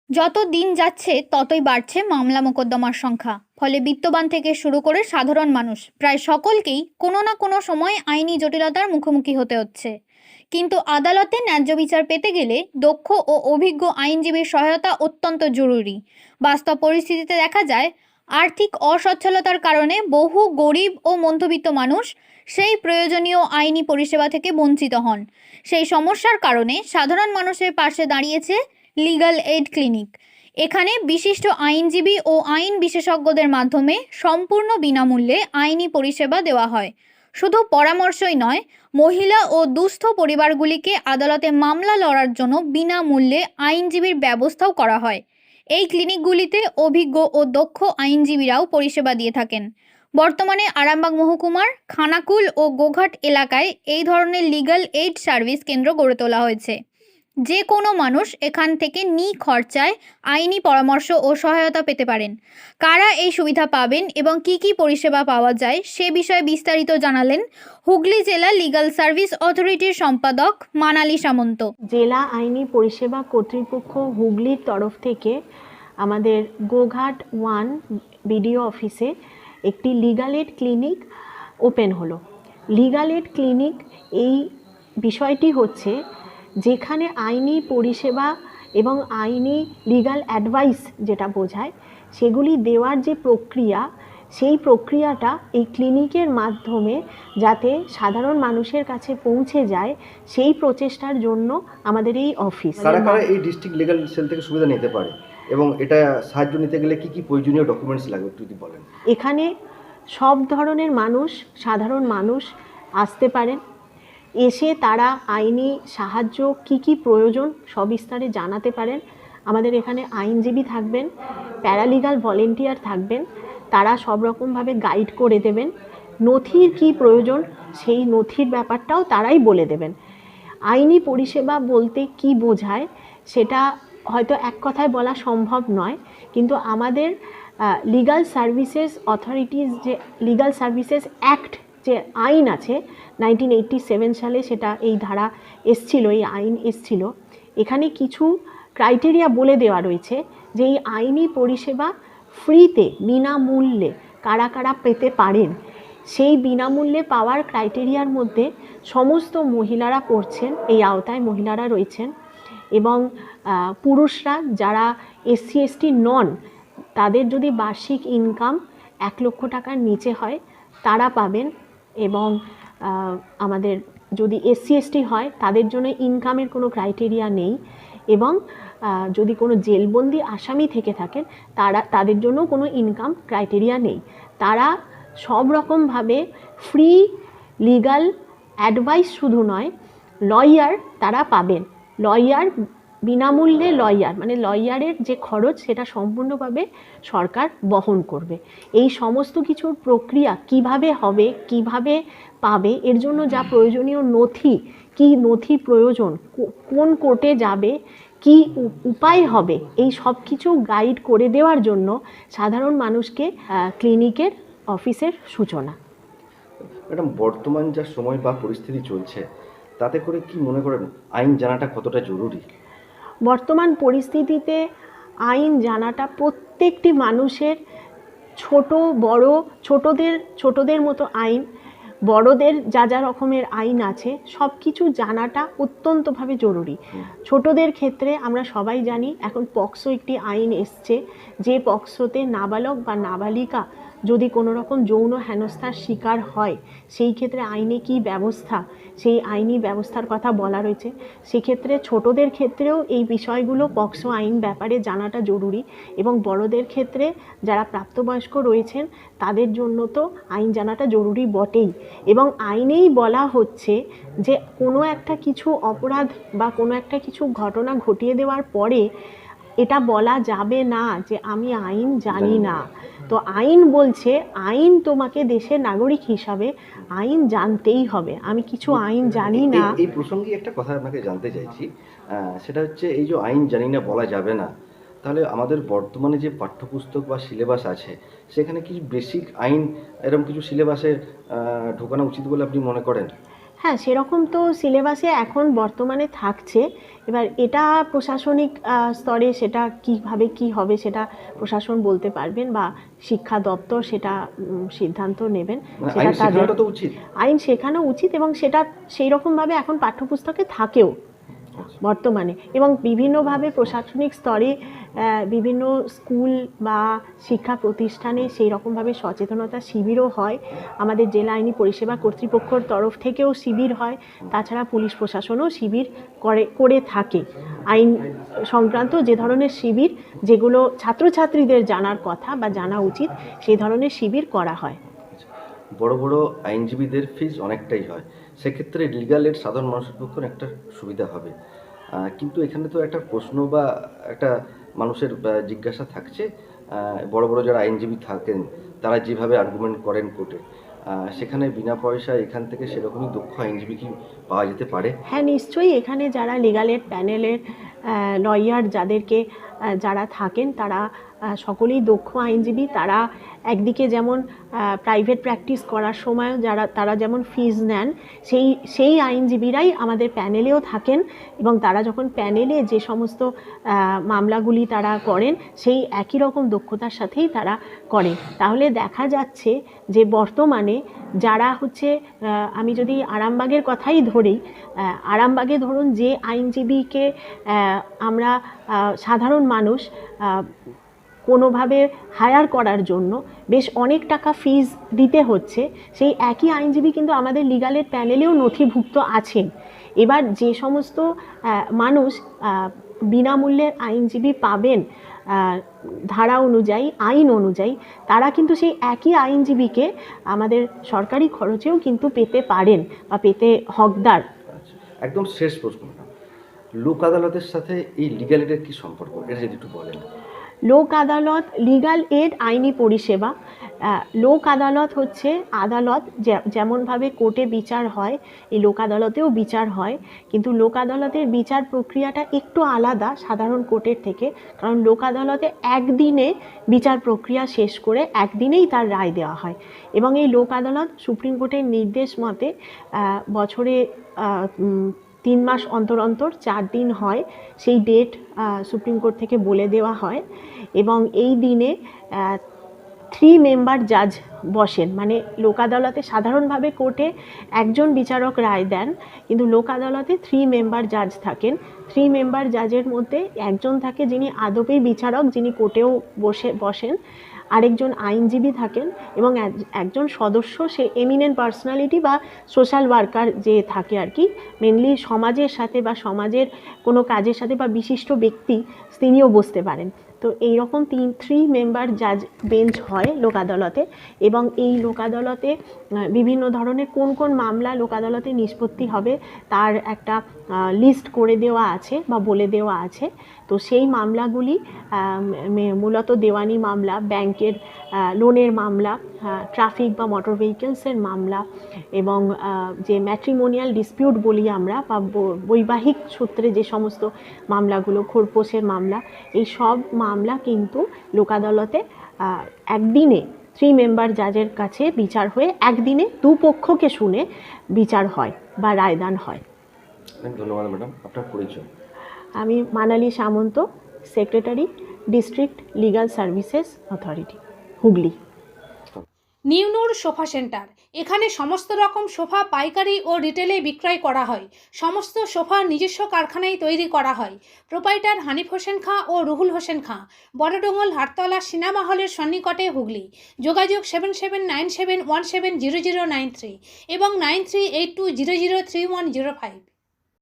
যত দিন যাচ্ছে ততই বাড়ছে মামলা মোকদ্দমার সংখ্যা। ফলে বিত্তবান থেকে শুরু করে সাধারণ মানুষ প্রায় সকলকেই কোনো না কোনো সময় আইনি জটিলতার মুখোমুখি হতে হচ্ছে। কিন্তু আদালতে ন্যায্য বিচার পেতে গেলে দক্ষ ও অভিজ্ঞ আইনজীবীর সহায়তা অত্যন্ত জরুরি। বাস্তব পরিস্থিতিতে দেখা যায়, আর্থিক অসচ্ছলতার কারণে বহু গরিব ও মধ্যবিত্ত মানুষ সেই প্রয়োজনীয় আইনি পরিষেবা থেকে বঞ্চিত হন। সেই সমস্যার কারণে সাধারণ মানুষের পাশে দাঁড়িয়েছে লিগ্যাল এইড ক্লিনিক। এখানে বিশিষ্ট আইনজীবী ও আইন বিশেষজ্ঞদের মাধ্যমে সম্পূর্ণ বিনামূল্যে আইনি পরিষেবা দেওয়া হয়। শুধু পরামর্শই নয়, মহিলা ও দুস্থ পরিবারগুলিকে আদালতে মামলা লড়ার জন্য বিনামূল্যে আইনজীবীর ব্যবস্থাও করা হয়। এই ক্লিনিকগুলিতে অভিজ্ঞ ও দক্ষ আইনজীবীরাও পরিষেবা দিয়ে থাকেন। বর্তমানে আরামবাগ মহকুমার খানাকুল ও গোঘাট এলাকায় এই ধরনের লিগ্যাল এইড সার্ভিস কেন্দ্র গড়ে তোলা হয়েছে। যে কোনো মানুষ এখান থেকে নিখরচায় আইনি পরামর্শ ও সহায়তা পেতে পারেন। কারা এই সুবিধা পাবেন এবং কি কি পরিষেবা পাওয়া যায় সে বিষয়ে বিস্তারিত জানালেন হুগলি জেলা লিগ্যাল সার্ভিস অথরিটির সম্পাদক মানালি সামন্ত। জেলা আইনি পরিষেবা কর্তৃপক্ষ হুগলির তরফ থেকে আমাদের গোঘাট 1 বিডিও অফিসে একটি লিগ্যাল এইড ক্লিনিক ওপেন হলো। লিগ্যাল এইড ক্লিনিক এই বিষয়টি হচ্ছে যেখানে আইনি পরিষেবা এবং আইনি লিগ্যাল অ্যাডভাইস যেটা বোঝায় সেগুলি দেওয়ার যে প্রক্রিয়া, সেই প্রক্রিয়াটা এই ক্লিনিকের মাধ্যমে যাতে সাধারণ মানুষের কাছে পৌঁছে যায় সেই প্রচেষ্টার জন্য আমাদের এই অফিস। কারা কারা এই ডিস্ট্রিক্ট লিগ্যাল সেল থেকে সুবিধা নিতে পারে এবং এটা সাহায্য নিতে গেলে কি কি প্রয়োজনীয় ডকুমেন্টস লাগবে একটু যদি বলেন। এখানে সব ধরনের মানুষ, সাধারণ মানুষ আসতে পারেন। এসে তারা আইনি সাহায্য কি কি প্রয়োজন সবিস্তারে জানাতে পারেন। আমাদের এখানে আইনজীবী থাকবেন, প্যারালিগাল ভলেন্টিয়ার থাকবেন, তারা সব রকমভাবে গাইড করে দেবেন। নথির কি প্রয়োজন সেই নথির ব্যাপারটাও তারাই বলে দেবেন। আইনি পরিষেবা বলতে কি বোঝায় সেটা হয়তো এক কথায় বলা সম্ভব নয়, কিন্তু আমাদের লিগ্যাল সার্ভিসেস অথরিটিস যে লিগ্যাল সার্ভিসেস অ্যাক্ট যে আইন আছে 1987 সালে সেটা এই ধারা এসছিল, এই আইন এসছিল। এখানে কিছু ক্রাইটেরিয়া বলে দেওয়া রয়েছে যে এই আইনি পরিষেবা ফ্রিতে বিনামূল্যে কারা কারা পেতে পারেন। সেই বিনামূল্যে পাওয়ার ক্রাইটেরিয়ার মধ্যে সমস্ত মহিলারা পড়ছেন, এই আওতায় মহিলারা রয়েছেন, এবং পুরুষরা যারা SC ST নন, তাদের যদি বার্ষিক ইনকাম 1 লক্ষ টাকার নিচে হয় তারা পাবেন। এবং আমাদের যদি SC ST হয় তাদের জন্য ইনকামের কোনো ক্রাইটেরিয়া নেই। এবং যদি কোনো জেলবন্দি আসামি থেকে থাকেন তাদের জন্য কোনো ইনকাম ক্রাইটেরিয়া নেই। তারা সব রকমভাবে ফ্রি লিগ্যাল অ্যাডভাইস শুধু নয়, লয়ার তারা পাবেন। লয়ার বিনামূল্যে, লয়ার মানে লয়ারের যে খরচ সেটা সম্পূর্ণভাবে সরকার বহন করবে। এই সমস্ত কিছুর প্রক্রিয়া কিভাবে হবে, কিভাবে পাবে, এর জন্য যা প্রয়োজনীয় নথি, কি নথি প্রয়োজন, কোন কোর্টে যাবে, কি উপায় হবে, এই সব কিছু গাইড করে দেওয়ার জন্য সাধারণ মানুষকে ক্লিনিকের অফিসের সূচনা। ম্যাডাম, বর্তমান যা সময় বা পরিস্থিতি চলছে তাতে করে কি মনে করেন আইন জানাটা কতটা জরুরি? বর্তমান পরিস্থিতিতে আইন জানাটা প্রত্যেকটি মানুষের, ছোট বড়, ছোটদের মতো আইন, বড়দের যা যা রকমের আইন আছে সব কিছু জানাটা অত্যন্তভাবে জরুরি। ছোটদের ক্ষেত্রে আমরা সবাই জানি এখন পক্সো একটি আইন এসছে, যে পক্সোতে নাবালক বা নাবালিকা যদি কোনো রকম যৌন হেনস্থার শিকার হয় সেই ক্ষেত্রে আইনে কি ব্যবস্থা, সেই আইনি ব্যবস্থার কথা বলা রয়েছে। সেক্ষেত্রে ছোটদের ক্ষেত্রেও এই বিষয়গুলো পক্সো আইন ব্যাপারে জানাটা জরুরি, এবং বড়দের ক্ষেত্রে যারা প্রাপ্তবয়স্ক রয়েছেন তাদের জন্য তো আইন জানাটা জরুরি বটেই। এবং আইনেই বলা হচ্ছে যে কোনো একটা কিছু অপরাধ বা কোনো একটা কিছু ঘটনা ঘটিয়ে দেওয়ার পরে এটা বলা যাবে না যে আমি আইন জানি না। তো আইন বলছে আইন তোমাকে দেশের নাগরিক হিসাবে আইন জানতেই হবে। আমি কিছু আইন জানি না। এই প্রসঙ্গে একটা কথা আপনাকে জানতে চাইছি, সেটা হচ্ছে এই যে আইন জানি না বলা যাবে না, তাহলে আমাদের বর্তমানে যে পাঠ্যপুস্তক বা সিলেবাস আছে সেখানে কিছু বেসিক আইন এরকম কিছু সিলেবাসে ঢোকানো উচিত বলে আপনি মনে করেন? হ্যাঁ, সেরকম তো সিলেবাসে এখন বর্তমানে থাকছে। এবার এটা প্রশাসনিক স্তরে সেটা কিভাবে কি হবে সেটা প্রশাসন বলতে পারবেন, বা শিক্ষা দপ্তর সেটা সিদ্ধান্ত নেবেন। মানে সেটা আইন তাদের শেখানোটা তো উচিত। আইন শেখানো উচিত, এবং সেটা সেই রকমভাবে এখন পাঠ্যপুস্তকে থাকেও আচ্ছা। বর্তমানে। এবং বিভিন্নভাবে প্রশাসনিক স্তরে বিভিন্ন স্কুল বা শিক্ষা প্রতিষ্ঠানে সেই রকমভাবে সচেতনতা শিবিরও হয়। আমাদের জেলা আইনি পরিষেবা কর্তৃপক্ষর তরফ থেকেও শিবির হয়। তাছাড়া পুলিশ প্রশাসনও শিবির করে থাকে। আইন সংক্রান্ত যে ধরনের শিবির, যেগুলো ছাত্রছাত্রীদের জানার কথা বা জানা উচিত, সেই ধরনের শিবির করা হয়। বড় বড় আইনজীবীদের ফিজ অনেকটাই হয়, সেক্ষেত্রে লিগাল এড সাধারণ মানুষের পক্ষে একটা সুবিধা হবে। কিন্তু এখানে তো একটা প্রশ্ন বা একটা মানুষের জিজ্ঞাসা থাকছে, বড় বড় যারা আইনজীবী থাকেন তারা যেভাবে আর্গুমেন্ট করেন কোর্টে, সেখানে বিনা পয়সায় এখান থেকে সেরকমই দক্ষ আইনজীবী কি পাওয়া যেতে পারে? হ্যাঁ, নিশ্চয়ই। এখানে যারা লিগাল এড প্যানেলের লয়ার যারা থাকেন তারা সকলেই দক্ষ আইনজীবী। তারা একদিকে যেমন প্রাইভেট প্র্যাকটিস করার সময়ও তারা যেমন ফিজ নেন, সেই আইনজীবীরাই আমাদের প্যানেলেও থাকেন, এবং তারা যখন প্যানেলে যে সমস্ত মামলাগুলি তারা করেন সেই একই রকম দক্ষতার সাথেই তারা করেন। তাহলে দেখা যাচ্ছে যে বর্তমানে যারা হচ্ছে, আমি যদি আরামবাগের কথাই ধরি, আরামবাগে ধরুন যে আইনজীবীকে আমরা সাধারণ মানুষ কোনোভাবে হায়ার করার জন্য বেশ অনেক টাকা ফিজ দিতে হচ্ছে, সেই একই আইনজীবী কিন্তু আমাদের লিগাল এড প্যানেলেও নথিভুক্ত আছেন। এবার যে সমস্ত মানুষ বিনামূল্যে আইনজীবী পাবেন ধারা অনুযায়ী, আইন অনুযায়ী, তারা কিন্তু সেই একই আইনজীবীকে আমাদের সরকারি খরচেও কিন্তু পেতে পারেন বা পেতে হকদার। আচ্ছা, একদম শেষ প্রশ্ন, লোক আদালতের সাথে এই লিগাল এডের কি সম্পর্ক, এটা যদি একটু বলেন। লোক আদালত, লিগাল এড আইনি পরিষেবা। লোক আদালত হচ্ছে আদালত, যেমনভাবে কোর্টে বিচার হয় এই লোক আদালতেও বিচার হয়, কিন্তু লোক আদালতের বিচার প্রক্রিয়াটা একটু আলাদা সাধারণ কোর্টের থেকে। কারণ লোক আদালতে একদিনে বিচার প্রক্রিয়া শেষ করে একদিনেই তার রায় দেওয়া হয়, এবং এই লোক আদালত সুপ্রিম কোর্টের নির্দেশ মতে বছরে 3 মাস অন্তর অন্তর 4 দিন হয়। সেই ডেট সুপ্রিম কোর্ট থেকে বলে দেওয়া হয়, এবং এই দিনে 3 মেম্বার জাজ বসেন। মানে লোক আদালতে সাধারণভাবে কোর্টে একজন বিচারক রায় দেন, কিন্তু লোক আদালতে 3 মেম্বার জাজ থাকেন। 3 মেম্বার জাজের মধ্যে একজন থাকে যিনি আদপেই বিচারক, যিনি কোর্টেও বসেন, আরেকজন আইনজীবী থাকেন, এবং একজন সদস্য, সে এমিনেন্ট পার্সোনালিটি বা সোশ্যাল ওয়ার্কার যে থাকে আর কি, মেনলি সমাজের সাথে বা সমাজের কোনো কাজের সাথে বা বিশিষ্ট ব্যক্তি, তিনিও বসতে পারেন। তো এইরকম 3 মেম্বার জাজ বেঞ্চ হয় লোক আদালতে, এবং এই লোক আদালতে বিভিন্ন ধরনের কোন মামলা লোক আদালতে নিষ্পত্তি হবে তার একটা লিস্ট করে দেওয়া আছে বা বলে দেওয়া আছে। তো সেই মামলাগুলি মূলত দেওয়ানি মামলা, ব্যাংকের লোনের মামলা, ট্রাফিক বা মোটর ভেহিকেলসের মামলা, এবং যে ম্যাট্রিমোনিয়াল ডিসপিউট বলি আমরা, বা বৈবাহিক সূত্রে যে সমস্ত মামলাগুলো, খোরপোশের মামলা, এই সব মামলা কিন্তু লোক আদালতে একদিনে 3 মেম্বার জাজের কাছে বিচার হয়ে একদিনে দুপক্ষকে শুনে বিচার হয় বা রায়দান হয়। ধন্যবাদ ম্যাডাম, আপনার পরিচয়। আমি মানালি সামন্ত, secretary, district legal services authority, Hooghly. নিউনুর sofa centre, এখানে সমস্ত রকম সোফা পাইকারি ও রিটেলে বিক্রয় করা হয়। সমস্ত সোফা নিজস্ব কারখানায় তৈরি করা হয়। প্রোপাইটার হানিফ হোসেন খাঁ ও রুহুল হোসেন খাঁ, বড়ডোঙ্গল হাটতলা সিনেমা হলের সন্নিকটে, হুগলি। যোগাযোগ 7797170093 এবং 9382003105।